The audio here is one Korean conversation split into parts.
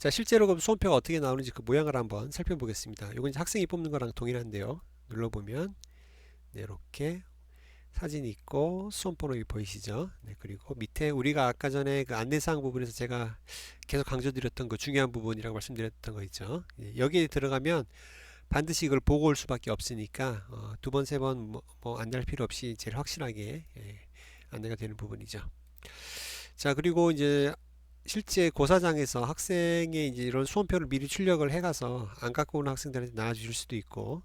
자, 실제로 그럼 수험표가 어떻게 나오는지 그 모양을 한번 살펴보겠습니다. 이건 이제 학생이 뽑는 거랑 동일한데요. 눌러보면 네, 이렇게 사진이 있고 수험번호가 보이시죠? 네, 그리고 밑에 우리가 아까 전에 그 안내사항 부분에서 제가 계속 강조드렸던 그 중요한 부분이라고 말씀드렸던 거 있죠. 예, 여기에 들어가면 반드시 이걸 보고 올 수밖에 없으니까 두 번, 세 번 뭐 안내할 필요 없이 제일 확실하게 안내가 되는 부분이죠. 자, 그리고 이제 실제 고사장에서 학생의 이제 이런 수험표를 미리 출력을 해가서 안 갖고 오는 학생들한테 나눠줄 수도 있고,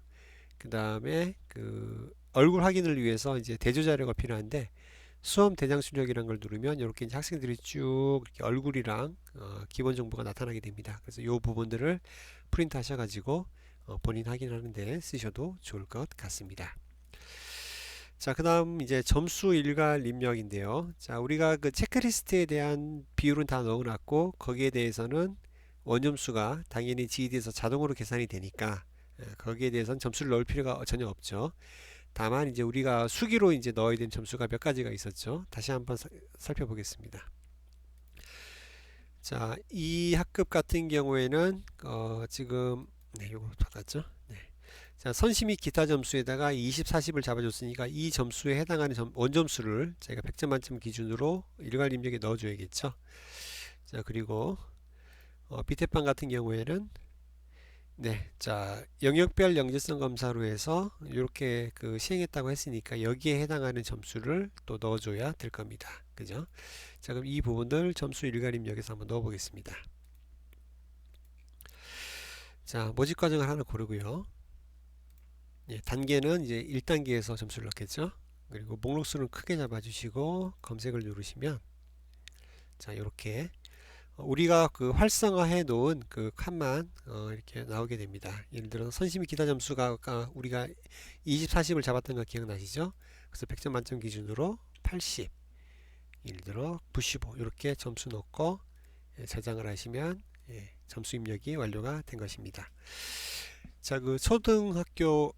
그 다음에 그 얼굴 확인을 위해서 이제 대조 자료가 필요한데 수험 대장 출력이라는 걸 누르면 이렇게 이제 학생들이 쭉 이렇게 얼굴이랑 기본 정보가 나타나게 됩니다. 그래서 이 부분들을 프린트 하셔가지고 본인 확인하는데 쓰셔도 좋을 것 같습니다. 자, 그 다음 이제 점수 일괄 입력인데요. 자, 우리가 그 체크리스트에 대한 비율은 다 넣어놨고 거기에 대해서는 원점수가 당연히 GED에서 자동으로 계산이 되니까 거기에 대해서는 점수를 넣을 필요가 전혀 없죠. 다만 이제 우리가 수기로 이제 넣어야 되는 점수가 몇 가지가 있었죠. 다시 한번 살펴보겠습니다. 자, 이 학급 같은 경우에는 지금 네, 요거 받았죠. 네. 자, 선시 및 기타 점수에다가 20, 40을 잡아줬으니까 이 점수에 해당하는 원점수를 제가 100점 만점 기준으로 일괄 입력에 넣어줘야겠죠. 자, 그리고 밑에 방 같은 경우에는 네, 자, 영역별 영재성 검사로 해서 이렇게 그 시행했다고 했으니까 여기에 해당하는 점수를 또 넣어줘야 될 겁니다. 그죠? 자, 그럼 이 부분들 점수 일괄 입력에서 한번 넣어보겠습니다. 자, 모집 과정을 하나 고르고요. 예, 단계는 이제 1단계에서 점수를 넣겠죠. 그리고 목록 수는 크게 잡아주시고 검색을 누르시면 자, 이렇게 우리가 그 활성화해 놓은 그 칸만 이렇게 나오게 됩니다. 예를 들어서 선심이 기타 점수가 아까 우리가 20, 40을 잡았던 거 기억나시죠? 그래서 100점 만점 기준으로 80, 예를 들어 95 이렇게 점수 넣고 저장을 하시면 점수 입력이 완료가 된 것입니다. 자, 그 초등학교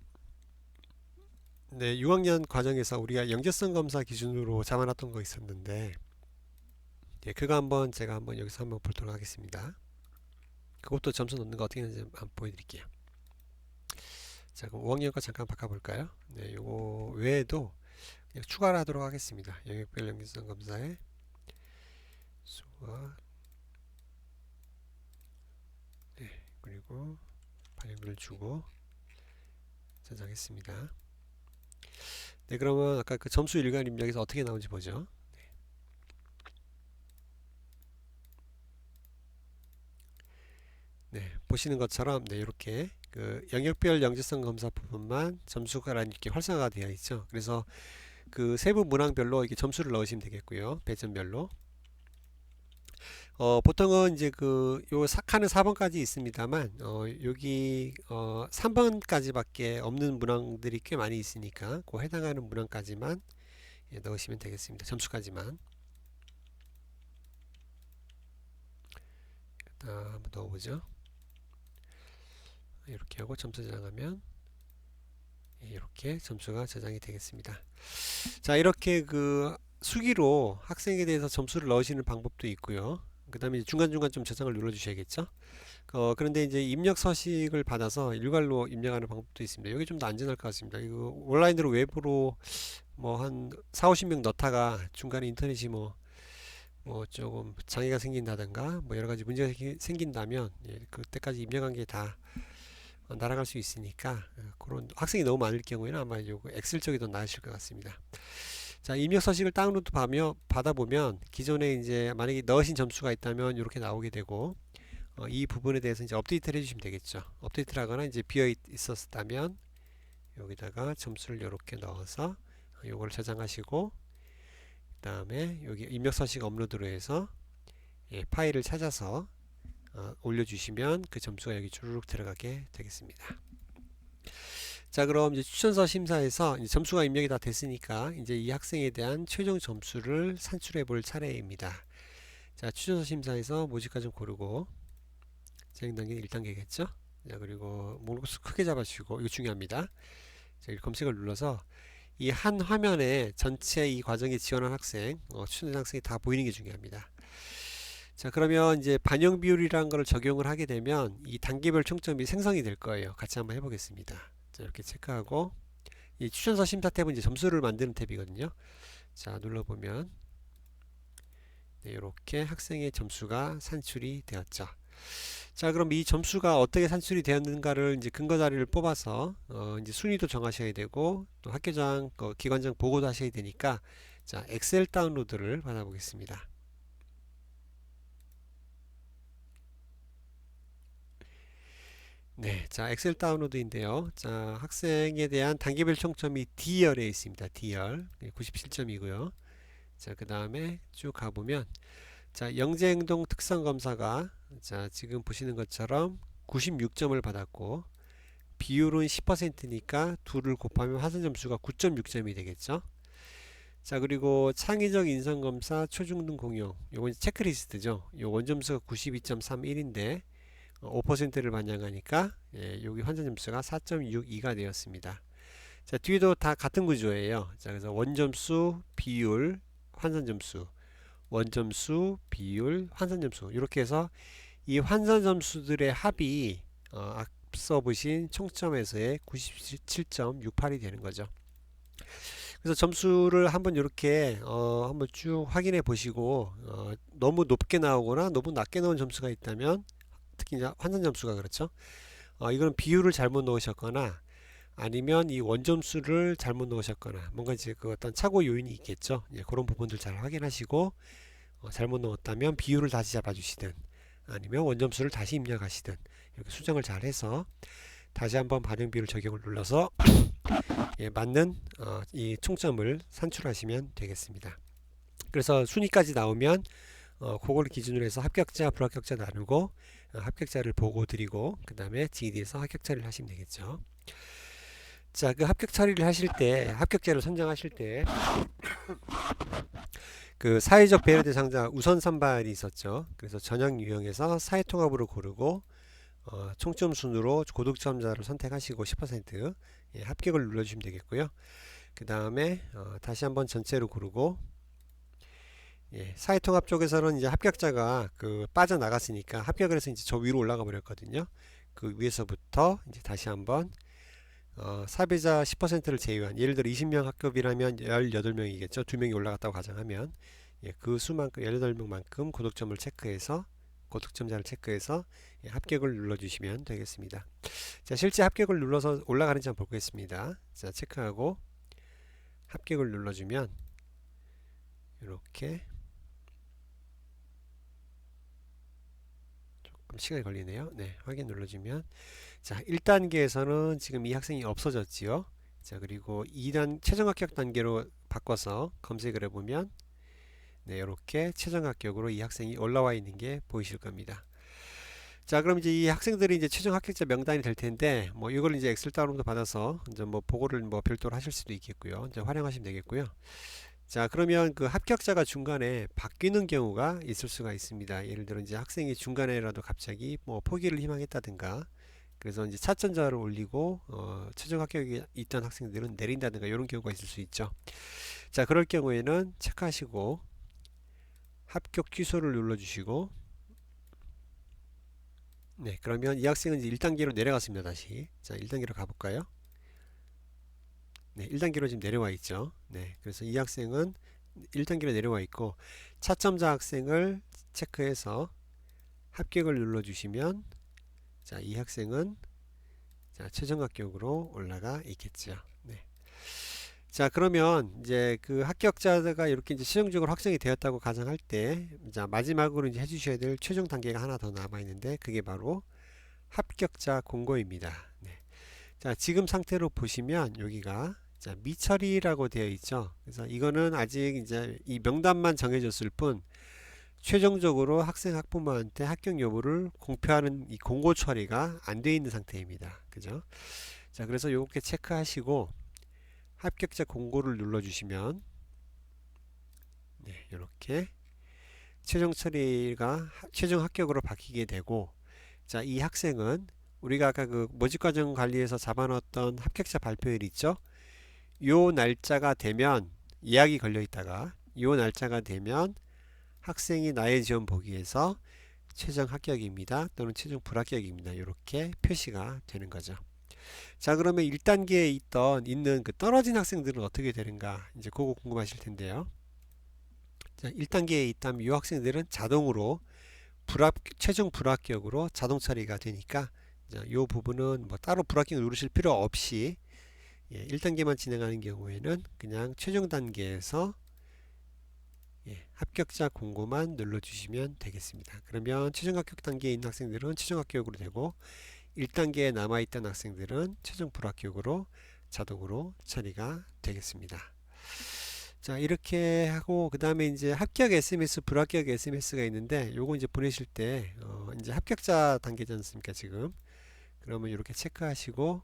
네, 6학년 과정에서 우리가 영재성 검사 기준으로 잡아놨던 거 있었는데 그거 한번 제가 한번 여기서 한번 보도록 하겠습니다. 그것도 점수 넣는 거 어떻게 하는지 한번 보여드릴게요. 자, 그럼 5학년 거 잠깐 바꿔볼까요? 네, 요거 외에도 그냥 추가를 하도록 하겠습니다. 영역별 영재성 검사에 수학 네, 그리고 발령들을 주고 저장했습니다. 네, 그러면 아까 그 점수 일괄 입력에서 어떻게 나오는지 보죠. 네, 보시는 것처럼 네, 이렇게 그 영역별 영재성 검사 부분만 점수가 이렇게 활성화가 되어 있죠. 그래서 그 세부 문항별로 이렇게 점수를 넣으시면 되겠고요. 배점별로. 보통은 이제 요 칸은 4번까지 있습니다만 여기 3번까지밖에 없는 문항들이 꽤 많이 있으니까 그 해당하는 문항까지만 넣으시면 되겠습니다. 점수까지만. 한번 넣어보죠. 이렇게 하고 점수 저장하면 이렇게 점수가 저장이 되겠습니다. 자, 이렇게 그 수기로 학생에 대해서 점수를 넣으시는 방법도 있고요. 그 다음에 중간중간 좀 저장을 눌러 주셔야겠죠. 그런데 이제 입력 서식을 받아서 일괄로 입력하는 방법도 있습니다. 여기 좀 더 안전할 것 같습니다. 이거 온라인으로 외부로 뭐 한 4, 50명 넣다가 중간에 인터넷이 뭐 조금 장애가 생긴다든가 뭐 여러 가지 문제가 생긴다면 그때까지 입력한 게 다 날아갈 수 있으니까 그런 학생이 너무 많을 경우에는 아마 요거 엑셀 쪽이 더 나으실 것 같습니다. 자, 입력 서식을 다운로드 받아보면 기존에 이제 만약에 넣으신 점수가 있다면 이렇게 나오게 되고 이 부분에 대해서 이제 업데이트를 해주시면 되겠죠. 업데이트를 하거나 이제 비어 있었다면 여기다가 점수를 이렇게 넣어서 요걸 저장하시고 그 다음에 여기 입력 서식 업로드로 해서 파일을 찾아서 올려주시면 그 점수가 여기 주르륵 들어가게 되겠습니다. 자, 그럼 이제 추천서 심사에서 이제 점수가 입력이 다 됐으니까 이제 이 학생에 대한 최종 점수를 산출해 볼 차례입니다. 자, 추천서 심사에서 모집과정 고르고 진행 단계는 1단계겠죠. 자, 그리고 목록수 크게 잡아주시고 이거 중요합니다. 자, 검색을 눌러서 이 한 화면에 전체 이 과정에 지원한 학생, 추천된 학생이 다 보이는 게 중요합니다. 자, 그러면 이제 반영 비율이라는 걸 적용을 하게 되면 이 단계별 총점이 생성이 될 거예요. 같이 한번 해보겠습니다. 자, 이렇게 체크하고 이 추천서 심사 탭은 이제 점수를 만드는 탭이거든요. 자, 눌러보면 네, 이렇게 학생의 점수가 산출이 되었죠. 자, 그럼 이 점수가 어떻게 산출이 되었는가를 이제 근거 자료를 뽑아서 이제 순위도 정하셔야 되고 또 학교장 기관장 보고도 하셔야 되니까 자, 엑셀 다운로드를 받아보겠습니다. 네, 자, 엑셀 다운로드인데요. 자, 학생에 대한 단계별 총점이 D열에 있습니다. D열 97점이고요. 자, 그 다음에 쭉 가보면 자, 영재행동 특성검사가 자, 지금 보시는 것처럼 96점을 받았고 비율은 10%니까 둘을 곱하면 환산점수가 9.6점이 되겠죠. 자, 그리고 창의적 인성검사 초중등 공용 요건 체크리스트죠. 요 원점수가 92.31인데 5%를 반영하니까 여기 환산점수가 4.62가 되었습니다. 자, 뒤에도 다 같은 구조예요. 자, 그래서 원점수, 비율, 환산점수, 원점수, 비율, 환산점수 이렇게 해서 이 환산점수들의 합이 앞서 보신 총점에서의 97.68이 되는 거죠. 그래서 점수를 한번 이렇게 한번 쭉 확인해 보시고 너무 높게 나오거나 너무 낮게 나온 점수가 있다면 특히 이제 환산 점수가 그렇죠. 이거는 비율을 잘못 넣으셨거나 아니면 이 원점수를 잘못 넣으셨거나 뭔가 이제 그 어떤 착오 요인이 있겠죠. 예, 그런 부분들 잘 확인하시고 잘못 넣었다면 비율을 다시 잡아주시든 아니면 원점수를 다시 입력하시든 이렇게 수정을 잘 해서 다시 한번 반영 비율 적용을 눌러서 예, 맞는 이 총점을 산출하시면 되겠습니다. 그래서 순위까지 나오면 그걸 기준으로 해서 합격자 불합격자 나누고 합격자를 보고 드리고 그 다음에 GED에서 합격 처리를 하시면 되겠죠. 자, 그 합격 처리를 하실 때 합격자를 선정하실 때 그 사회적 배려 대상자 우선 선발이 있었죠. 그래서 전형 유형에서 사회통합으로 고르고 총점 순으로 고득점자를 선택하시고 10% 예, 합격을 눌러주시면 되겠고요. 그 다음에 다시 한번 전체로 고르고 예, 사회통합 쪽에서는 이제 합격자가 그 빠져나갔으니까 합격을 해서 이제 저 위로 올라가 버렸거든요. 그 위에서부터 이제 다시 한번 사배자 10%를 제외한 예를 들어 20명 합격이라면 18명이겠죠. 2명이 올라갔다고 가정하면 예, 그 수만큼 18명만큼 고득점을 체크해서 고득점자를 체크해서 예, 합격을 눌러주시면 되겠습니다. 자, 실제 합격을 눌러서 올라가는지 한번 보겠습니다. 자, 체크하고 합격을 눌러주면 이렇게 조금 시간이 걸리네요. 네, 확인 눌러주면 자, 1단계에서는 지금 이 학생이 없어졌지요. 자, 그리고 2단 최종 합격 단계로 바꿔서 검색을 해보면 네, 이렇게 최종 합격으로 이 학생이 올라와 있는 게 보이실 겁니다. 자, 그럼 이제 이 학생들이 이제 최종 합격자 명단이 될 텐데 뭐 이걸 이제 엑셀 다운로드 받아서 이제 뭐 보고를 뭐 별도로 하실 수도 있겠고요. 이제 활용하시면 되겠고요. 자, 그러면 그 합격자가 중간에 바뀌는 경우가 있을 수가 있습니다. 예를 들어 이제 학생이 중간에라도 갑자기 뭐 포기를 희망했다든가 그래서 이제 차점자를 올리고 최종 합격이 있던 학생들은 내린다든가 이런 경우가 있을 수 있죠. 자, 그럴 경우에는 체크하시고 합격 취소를 눌러주시고 네, 그러면 이 학생은 이제 1단계로 내려갔습니다. 다시 자, 1단계로 가볼까요? 네, 1단계로 지금 내려와 있죠. 네, 그래서 이 학생은 1단계로 내려와 있고 차점자 학생을 체크해서 합격을 눌러주시면 자, 이 학생은 자, 최종 합격으로 올라가 있겠죠. 네. 자, 그러면 이제 그 합격자가 이렇게 이제 최종적으로 확정이 되었다고 가정할 때, 자, 마지막으로 이제 해주셔야 될 최종 단계가 하나 더 남아 있는데, 그게 바로 합격자 공고입니다. 네. 자, 지금 상태로 보시면 여기가 자, 미처리라고 되어 있죠. 그래서 이거는 아직 이제 이 명단만 정해졌을 뿐, 최종적으로 학생 학부모한테 합격 여부를 공표하는 이 공고 처리가 안 되어 있는 상태입니다. 그죠? 자, 그래서 이렇게 체크하시고 합격자 공고를 눌러주시면 네, 이렇게 최종 처리가 최종 합격으로 바뀌게 되고 자, 이 학생은 우리가 아까 그 모집과정 관리에서 잡아놓았던 합격자 발표일 있죠? 요 날짜가 되면 예약이 걸려 있다가 요 날짜가 되면 학생이 나의 지원 보기에서 최종 합격입니다 또는 최종 불합격입니다 이렇게 표시가 되는 거죠. 자, 그러면 1단계에 있는 그 떨어진 학생들은 어떻게 되는가 이제 그거 궁금하실 텐데요. 자, 1단계에 있다면 이 학생들은 자동으로 최종 불합격으로 자동 처리가 되니까 이 부분은 뭐 따로 불합격 누르실 필요 없이 1단계만 진행하는 경우에는 그냥 최종 단계에서 합격자 공고만 눌러주시면 되겠습니다. 그러면 최종 합격 단계에 있는 학생들은 최종 합격으로 되고 1단계에 남아있던 학생들은 최종 불합격으로 자동으로 처리가 되겠습니다. 자, 이렇게 하고 그 다음에 이제 합격 SMS, 불합격 SMS가 있는데 요거 이제 보내실 때 이제 합격자 단계지 않습니까 지금. 그러면 이렇게 체크하시고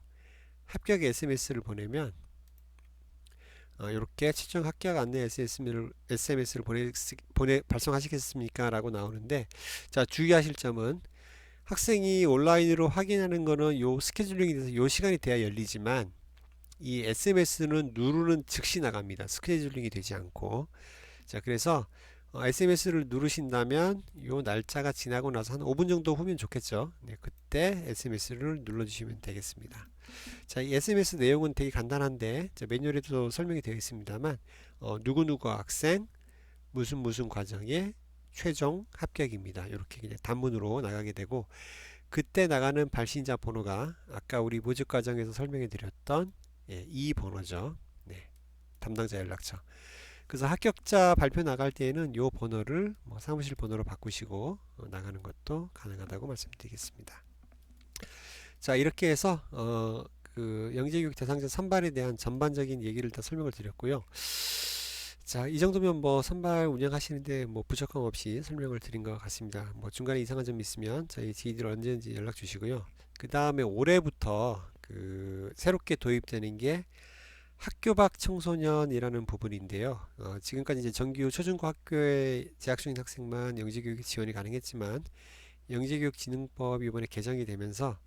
합격 SMS를 보내면 이렇게 최종 합격 안내 SMS를 발송하시겠습니까? 라고 나오는데, 자, 주의하실 점은 학생이 온라인으로 확인하는 거는 요 스케줄링이 돼서 요 시간이 돼야 열리지만 이 SMS는 누르는 즉시 나갑니다. 스케줄링이 되지 않고. 자, 그래서 SMS를 누르신다면 요 날짜가 지나고 나서 한 5분 정도 후면 좋겠죠. 네, 그때 SMS를 눌러주시면 되겠습니다. 자, 이 SMS 내용은 되게 간단한데 매뉴얼에도 설명이 되어 있습니다만 누구누구 학생 무슨 과정에 최종 합격입니다. 이렇게 그냥 단문으로 나가게 되고 그때 나가는 발신자 번호가 아까 우리 모집 과정에서 설명해 드렸던 이 번호죠. 네, 담당자 연락처. 그래서 합격자 발표 나갈 때에는 이 번호를 뭐 사무실 번호로 바꾸시고 나가는 것도 가능하다고 말씀드리겠습니다. 자, 이렇게 해서 그 영재교육 대상자 선발에 대한 전반적인 얘기를 다 설명을 드렸고요. 자, 이 정도면 뭐 선발 운영하시는데 뭐 부족함 없이 설명을 드린 것 같습니다. 뭐 중간에 이상한 점 있으면 저희 지휘들 언제든지 연락 주시고요. 그 다음에 올해부터 그 새롭게 도입되는 게 학교 밖 청소년이라는 부분인데요. 지금까지 이제 정규 초중고 학교에 재학 중인 학생만 영재교육 지원이 가능했지만 영재교육진흥법이 이번에 개정이 되면서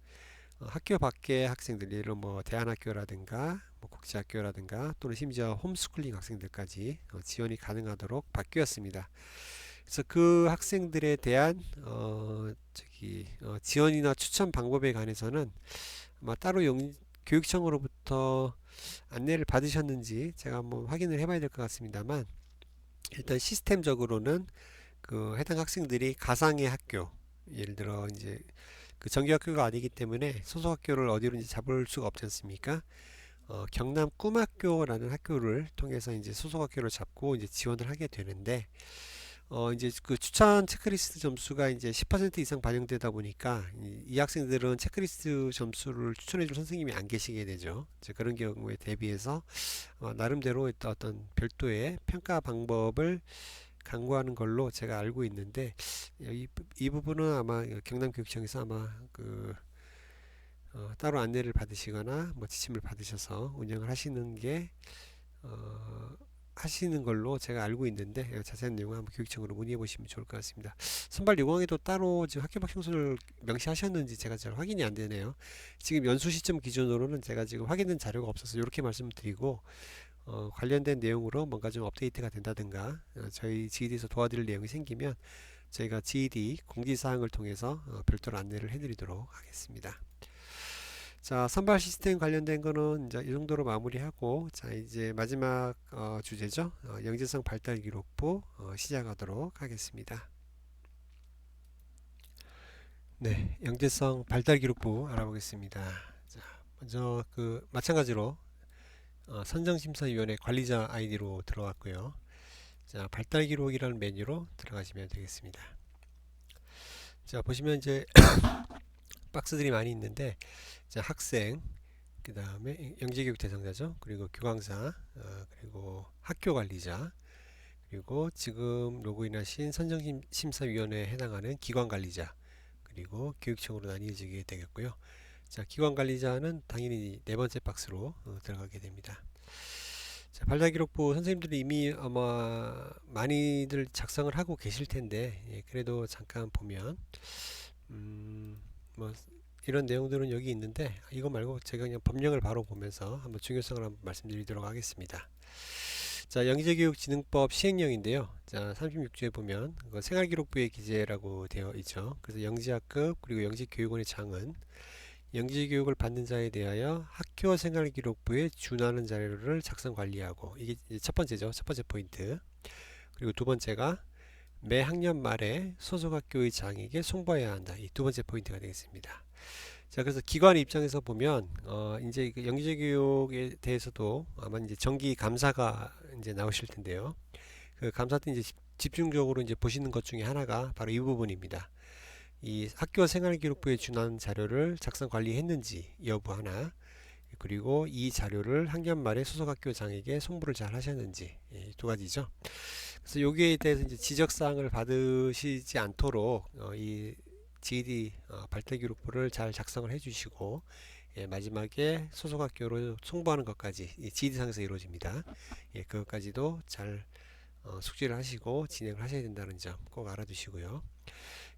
학교 밖의 학생들, 예를 들어 뭐 대안학교라든가 뭐 국제학교라든가 또는 심지어 홈스쿨링 학생들까지 지원이 가능하도록 바뀌었습니다. 그래서 그 학생들에 대한 지원이나 추천 방법에 관해서는 아마 따로 교육청으로부터 안내를 받으셨는지 제가 한번 확인을 해봐야 될 것 같습니다만 일단 시스템적으로는 그 해당 학생들이 가상의 학교, 예를 들어 이제 그 정규학교가 아니기 때문에 소속학교를 어디로 잡을 수가 없지 않습니까? 경남 꿈학교라는 학교를 통해서 이제 소속학교를 잡고 이제 지원을 하게 되는데, 이제 그 추천 체크리스트 점수가 이제 10% 이상 반영되다 보니까 이 학생들은 체크리스트 점수를 추천해줄 선생님이 안 계시게 되죠. 이제 그런 경우에 대비해서 나름대로 어떤 별도의 평가 방법을 강구하는 걸로 제가 알고 있는데 이 부분은 아마 경남교육청에서 아마 그 따로 안내를 받으시거나 뭐 지침을 받으셔서 운영을 하시는 게 하시는 걸로 제가 알고 있는데 자세한 내용은 한번 교육청으로 문의해 보시면 좋을 것 같습니다. 선발 요강에도 따로 지금 학교 밖 청소를 명시하셨는지 제가 잘 확인이 안 되네요. 지금 연수 시점 기준으로는 제가 지금 확인된 자료가 없어서 이렇게 말씀드리고 관련된 내용으로 뭔가 좀 업데이트가 된다든가 저희 GED에서 도와드릴 내용이 생기면 저희가 GED 공지사항을 통해서 별도로 안내를 해드리도록 하겠습니다. 자, 선발 시스템 관련된 거는 이제 이 정도로 마무리하고 자, 이제 마지막 주제죠. 영재성 발달 기록부 시작하도록 하겠습니다. 네, 영재성 발달 기록부 알아보겠습니다. 자, 먼저 그 마찬가지로 선정심사위원회 관리자 아이디로 들어갔고요. 자, 발달 기록이라는 메뉴로 들어가시면 되겠습니다. 자, 보시면 이제 박스들이 많이 있는데 자, 학생, 그 다음에 영재교육 대상자죠. 그리고 교강사, 그리고 학교 관리자, 그리고 지금 로그인하신 선정심사위원회에 해당하는 기관 관리자, 그리고 교육청으로 나뉘어지게 되겠고요. 자, 기관 관리자는 당연히 네 번째 박스로 들어가게 됩니다. 자, 발달기록부 선생님들이 이미 아마 많이들 작성을 하고 계실 텐데 그래도 잠깐 보면 뭐 이런 내용들은 여기 있는데 이거 말고 제가 그냥 법령을 바로 보면서 한번 중요성을 한번 말씀드리도록 하겠습니다. 자, 영재교육진흥법 시행령인데요. 자, 36조에 보면 생활기록부의 기재라고 되어 있죠. 그래서 영지학급 그리고 영지교육원의 장은 영지교육을 받는 자에 대하여 학교 생활기록부에 준하는 자료를 작성 관리하고, 이게 이제 첫 번째죠. 첫 번째 포인트. 그리고 두 번째가 매 학년 말에 소속 학교의 장에게 송부해야 한다. 이 두 번째 포인트가 되겠습니다. 자, 그래서 기관 입장에서 보면 이제 그 영재교육에 대해서도 아마 이제 정기 감사가 이제 나오실 텐데요. 그 감사 때 이제 집중적으로 이제 보시는 것 중에 하나가 바로 이 부분입니다. 이 학교 생활기록부에 준하는 자료를 작성 관리했는지 여부 하나, 그리고 이 자료를 학년 말에 소속 학교장에게 송부를 잘 하셨는지, 두 가지죠. 그래서 여기에 대해서 이제 지적사항을 받으시지 않도록 이 GED 발달기록부를 잘 작성을 해주시고, 마지막에 소속학교로 송부하는 것까지 이 GED상에서 이루어집니다. 그것까지도 잘 숙지를 하시고 진행을 하셔야 된다는 점 꼭 알아두시고요.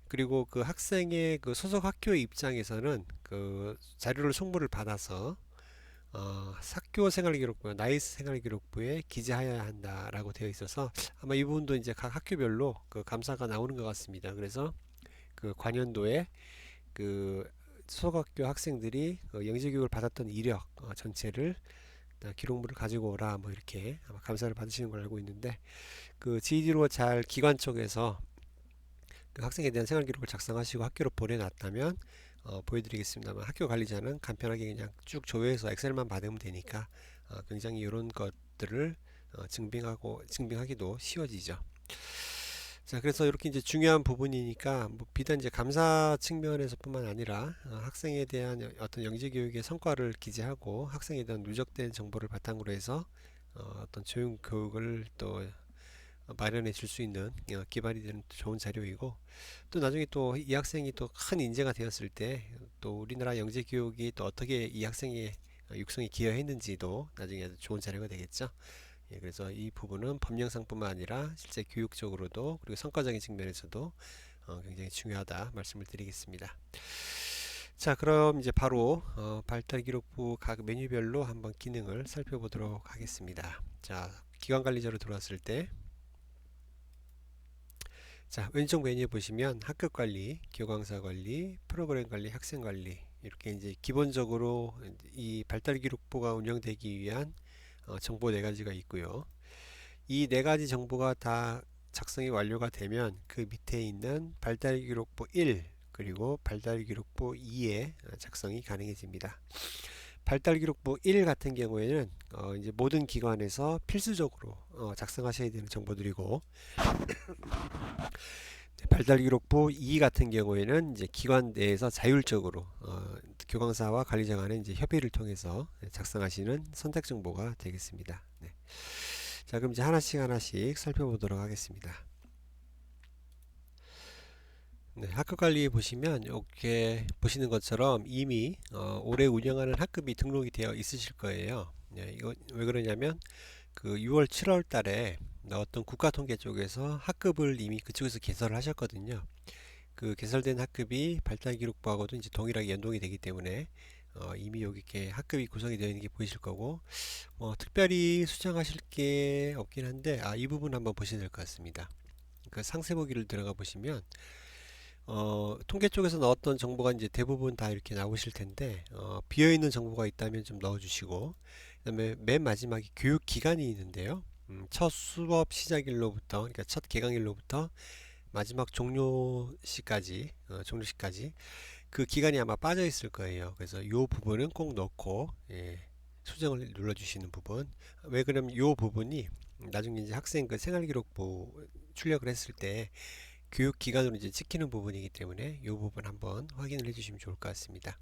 그리고 그 학생의 그 소속 학교 입장에서는 그 자료를 송부를 받아서 학교 생활기록부, 나이스 생활기록부에 기재하여야 한다라고 되어 있어서 아마 이 부분도 이제 각 학교별로 그 감사가 나오는 것 같습니다. 그래서 그 관연도에 그 소속학교 학생들이 그 영재교육을 받았던 이력 전체를 기록물을 가지고 오라 뭐 이렇게 아마 감사를 받으시는 걸 알고 있는데, 그 GED로 잘 기관 쪽에서 그 학생에 대한 생활기록을 작성하시고 학교로 보내놨다면 보여드리겠습니다만, 학교 관리자는 간편하게 그냥 쭉 조회해서 엑셀만 받으면 되니까 굉장히 이런 것들을 증빙하기도 쉬워지죠. 자, 그래서 이렇게 이제 중요한 부분이니까 뭐 비단 이제 감사 측면에서뿐만 아니라 학생에 대한 어떤 영재 교육의 성과를 기재하고 학생에 대한 누적된 정보를 바탕으로 해서 어떤 조용 교육을 또 마련해 줄 수 있는 기반이 되는 좋은 자료이고, 또 나중에 또 이 학생이 또 큰 인재가 되었을 때 또 우리나라 영재 교육이 또 어떻게 이 학생의 육성에 기여했는지도 나중에 좋은 자료가 되겠죠. 그래서 이 부분은 법령상뿐만 아니라 실제 교육적으로도 그리고 성과적인 측면에서도 굉장히 중요하다 말씀을 드리겠습니다. 자, 그럼 이제 바로 발달기록부 각 메뉴별로 한번 기능을 살펴보도록 하겠습니다. 자, 기관관리자로 들어왔을 때, 자, 왼쪽 메뉴에 보시면 학급관리, 교강사관리, 프로그램관리, 학생관리, 이렇게 이제 기본적으로 이 발달기록부가 운영되기 위한 정보 네 가지가 있고요. 이 네 가지 정보가 다 작성이 완료가 되면 그 밑에 있는 발달기록부 1 그리고 발달기록부 2의 작성이 가능해집니다. 발달기록부 1 같은 경우에는 이제 모든 기관에서 필수적으로 작성하셔야 되는 정보들이고, 발달기록부 2 같은 경우에는 이제 기관 내에서 자율적으로 교강사와 관리자 간의 이제 협의를 통해서 작성하시는 선택 정보가 되겠습니다. 네. 자, 그럼 이제 하나씩 살펴보도록 하겠습니다. 네, 학급 관리 보시면 이렇게 보시는 것처럼 이미 올해 운영하는 학급이 등록이 되어 있으실 거예요. 네, 이거 왜 그러냐면 그 6월 7월 달에 어떤 국가통계 쪽에서 학급을 이미 그쪽에서 개설을 하셨거든요. 그 개설된 학급이 발달기록부하고도 이제 동일하게 연동이 되기 때문에 이미 여기 이렇게 학급이 구성이 되어 있는 게 보이실 거고, 뭐 특별히 수정하실 게 없긴 한데 이 부분 한번 보셔야 될 것 같습니다. 그 상세 보기를 들어가 보시면 통계 쪽에서 넣었던 정보가 이제 대부분 다 이렇게 나오실 텐데 비어 있는 정보가 있다면 좀 넣어 주시고, 그다음에 맨 마지막에 교육 기간이 있는데요. 첫 수업 시작일로부터, 그러니까 첫 개강일로부터 마지막 종료시까지 그 기간이 아마 빠져 있을 거예요. 그래서 이 부분은 꼭 넣고 수정을 눌러 주시는 부분. 왜 그러면 이 부분이 나중에 이제 학생 그 생활기록부 출력을 했을 때 교육 기간으로 이제 찍히는 부분이기 때문에 이 부분 한번 확인을 해 주시면 좋을 것 같습니다.